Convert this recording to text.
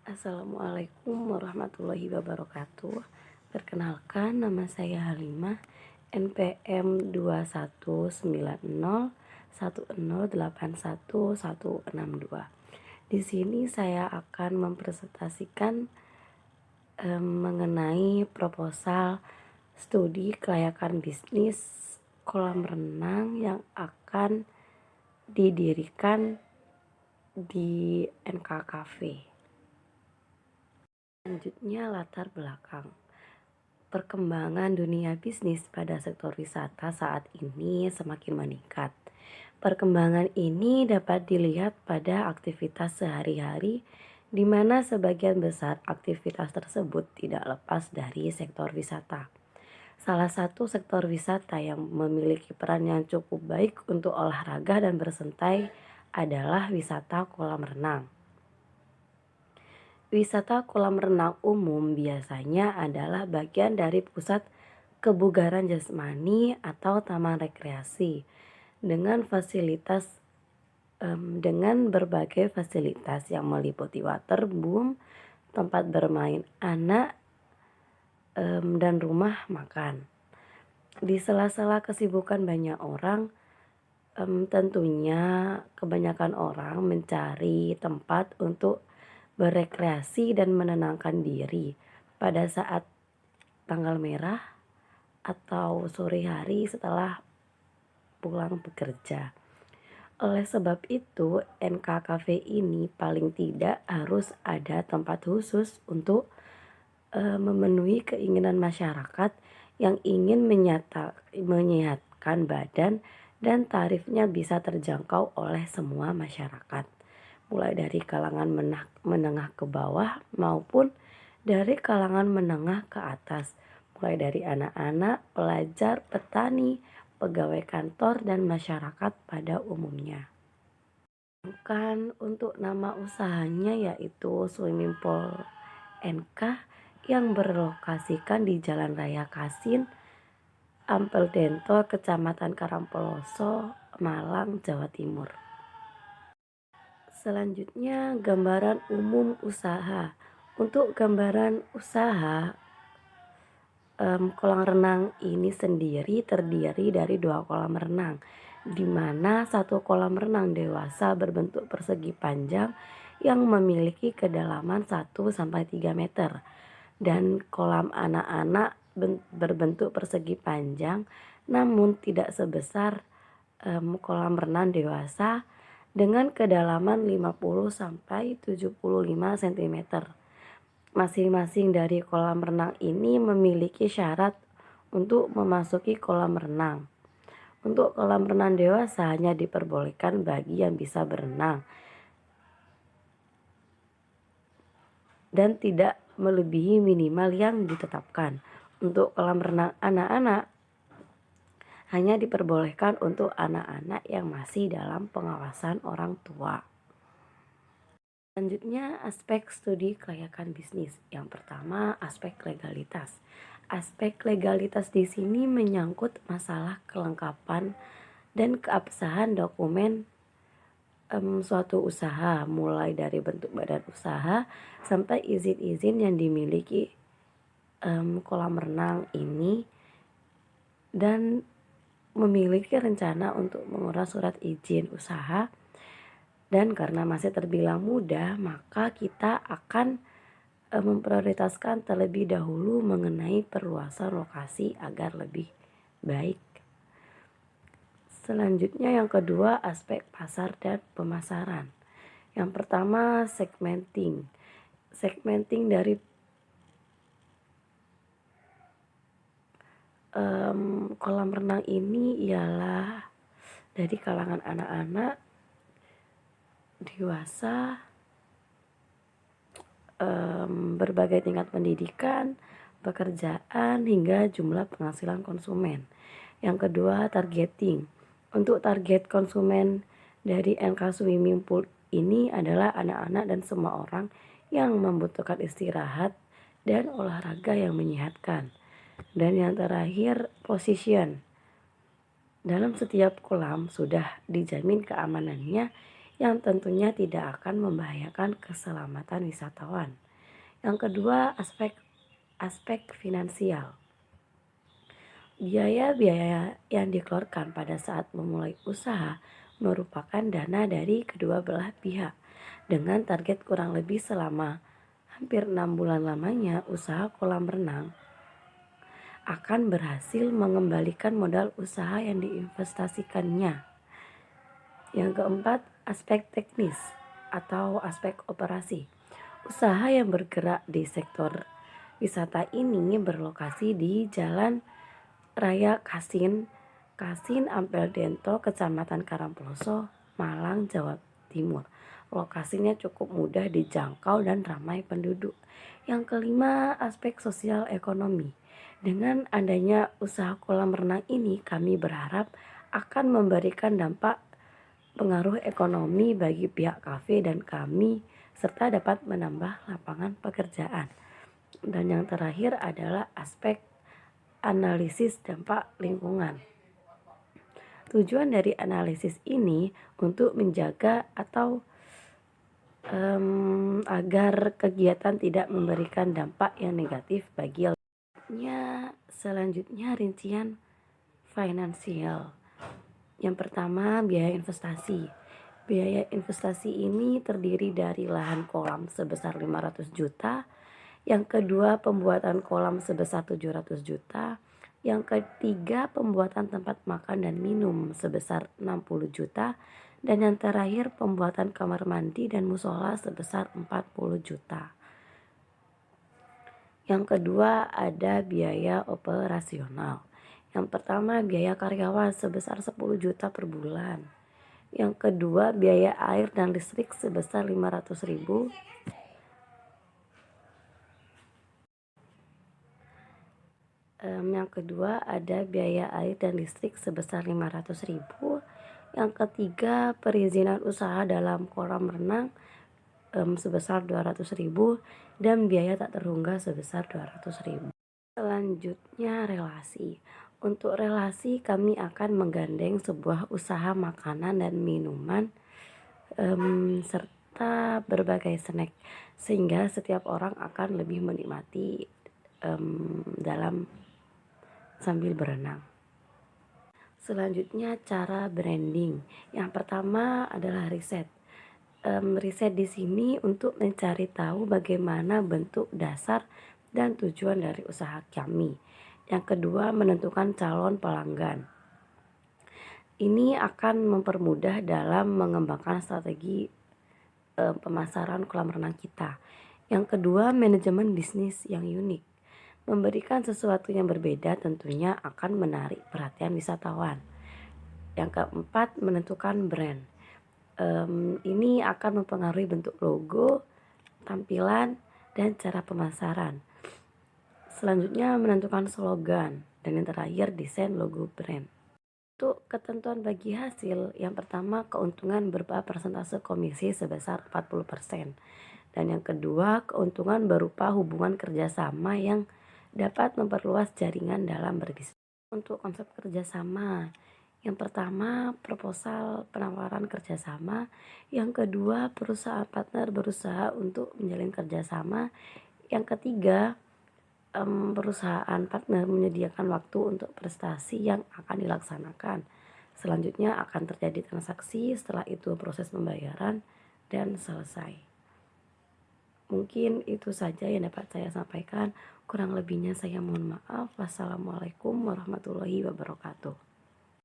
Assalamualaikum warahmatullahi wabarakatuh. Perkenalkan, nama saya Halimah, NPM 219010816162. Di sini saya akan mempresentasikan mengenai proposal studi kelayakan bisnis kolam renang yang akan didirikan di NK Cafe. Selanjutnya, latar belakang. Perkembangan dunia bisnis pada sektor wisata saat ini semakin meningkat. Perkembangan ini dapat dilihat pada aktivitas sehari-hari, di mana sebagian besar aktivitas tersebut tidak lepas dari sektor wisata. Salah satu sektor wisata yang memiliki peran yang cukup baik untuk olahraga dan bersantai adalah wisata kolam renang. Wisata kolam renang umum biasanya adalah bagian dari pusat kebugaran jasmani atau taman rekreasi dengan berbagai fasilitas yang meliputi waterboom, tempat bermain anak, dan rumah makan. Di sela-sela kesibukan banyak orang, tentunya kebanyakan orang mencari tempat untuk berekreasi dan menenangkan diri pada saat tanggal merah atau sore hari setelah pulang bekerja. Oleh sebab itu, NK Cafe ini paling tidak harus ada tempat khusus untuk memenuhi keinginan masyarakat yang ingin menyehatkan badan, dan tarifnya bisa terjangkau oleh semua masyarakat, mulai dari kalangan menengah ke bawah maupun dari kalangan menengah ke atas, mulai dari anak-anak, pelajar, petani, pegawai kantor, dan masyarakat pada umumnya. Bukan untuk nama usahanya, yaitu Swimming Pool NK yang berlokasikan di Jalan Raya Kasin, Ampel Dento, Kecamatan Karangpoloso, Malang, Jawa Timur. Selanjutnya, gambaran umum usaha. Untuk gambaran usaha, kolam renang ini sendiri terdiri dari 2 kolam renang, di mana satu kolam renang dewasa berbentuk persegi panjang yang memiliki kedalaman 1-3 meter, dan kolam anak-anak berbentuk persegi panjang namun tidak sebesar kolam renang dewasa dengan kedalaman 50-75 cm. Masing-masing dari kolam renang ini memiliki syarat untuk memasuki kolam renang. Untuk kolam renang dewasa hanya diperbolehkan bagi yang bisa berenang dan tidak melebihi minimal yang ditetapkan. Untuk kolam renang anak-anak hanya diperbolehkan untuk anak-anak yang masih dalam pengawasan orang tua. Selanjutnya, aspek studi kelayakan bisnis. Yang pertama, aspek legalitas. Aspek legalitas di sini menyangkut masalah kelengkapan dan keabsahan dokumen suatu usaha, mulai dari bentuk badan usaha sampai izin-izin yang dimiliki kolam renang ini, dan memiliki rencana untuk mengurus surat izin usaha. Dan karena masih terbilang muda, maka kita akan memprioritaskan terlebih dahulu mengenai perluasan lokasi agar lebih baik. Selanjutnya, yang kedua, aspek pasar dan pemasaran. Yang pertama, segmenting. Segmenting dari kolam renang ini ialah dari kalangan anak-anak, dewasa, berbagai tingkat pendidikan, pekerjaan, hingga jumlah penghasilan konsumen. Yang kedua, targeting. Untuk target konsumen dari NK Swimming Pool ini adalah anak-anak dan semua orang yang membutuhkan istirahat dan olahraga yang menyehatkan. Dan yang terakhir, position. Dalam setiap kolam sudah dijamin keamanannya, yang tentunya tidak akan membahayakan keselamatan wisatawan. Yang kedua, aspek finansial. Biaya-biaya yang dikeluarkan pada saat memulai usaha merupakan dana dari kedua belah pihak dengan target kurang lebih selama hampir 6 bulan lamanya usaha kolam renang akan berhasil mengembalikan modal usaha yang diinvestasikannya. Yang keempat, aspek teknis atau aspek operasi. Usaha yang bergerak di sektor wisata ini berlokasi di Jalan Raya Kasin Ampel Dento, Kecamatan Karangploso, Malang, Jawa Timur. Lokasinya cukup mudah dijangkau dan ramai penduduk. Yang kelima, aspek sosial ekonomi. Dengan adanya usaha kolam renang ini, kami berharap akan memberikan dampak pengaruh ekonomi bagi pihak kafe dan kami, serta dapat menambah lapangan pekerjaan. Dan yang terakhir adalah aspek analisis dampak lingkungan. Tujuan dari analisis ini untuk menjaga atau agar kegiatan tidak memberikan dampak yang negatif bagi selanjutnya rincian finansial. Yang pertama, biaya investasi. Biaya investasi ini terdiri dari lahan kolam sebesar 500 juta. Yang kedua, pembuatan kolam sebesar 700 juta. Yang ketiga, pembuatan tempat makan dan minum sebesar 60 juta. Dan yang terakhir, pembuatan kamar mandi dan musola sebesar 40 juta. Yang kedua, ada biaya operasional. Yang pertama, biaya karyawan sebesar 10 juta per bulan. Yang kedua, biaya air dan listrik sebesar 500.000. Yang kedua, ada biaya air dan listrik sebesar 500.000. Yang ketiga, perizinan usaha dalam kolam renang sebesar 200.000 dan biaya tak terhingga sebesar 200.000. Selanjutnya, relasi. Untuk relasi, kami akan menggandeng sebuah usaha makanan dan minuman serta berbagai snack, sehingga setiap orang akan lebih menikmati dalam sambil berenang. Selanjutnya, cara branding. Yang pertama adalah riset. Riset di sini untuk mencari tahu bagaimana bentuk dasar dan tujuan dari usaha kami. Yang kedua, menentukan calon pelanggan. Ini akan mempermudah dalam mengembangkan strategi pemasaran kolam renang kita. Yang kedua, manajemen bisnis yang unik. Memberikan sesuatu yang berbeda tentunya akan menarik perhatian wisatawan. Yang keempat, menentukan brand. Ini akan mempengaruhi bentuk logo, tampilan, dan cara pemasaran. Selanjutnya, menentukan slogan. Dan yang terakhir, desain logo brand. Untuk ketentuan bagi hasil, yang pertama, keuntungan berupa persentase komisi sebesar 40%. Dan yang kedua, keuntungan berupa hubungan kerjasama yang dapat memperluas jaringan dalam berbisnis. Untuk konsep kerjasama, yang pertama, proposal penawaran kerjasama. Yang kedua, perusahaan partner berusaha untuk menjalin kerjasama. Yang ketiga, perusahaan partner menyediakan waktu untuk prestasi yang akan dilaksanakan. Selanjutnya akan terjadi transaksi, setelah itu proses pembayaran dan selesai. Mungkin itu saja yang dapat saya sampaikan. Kurang lebihnya saya mohon maaf. Wassalamualaikum warahmatullahi wabarakatuh.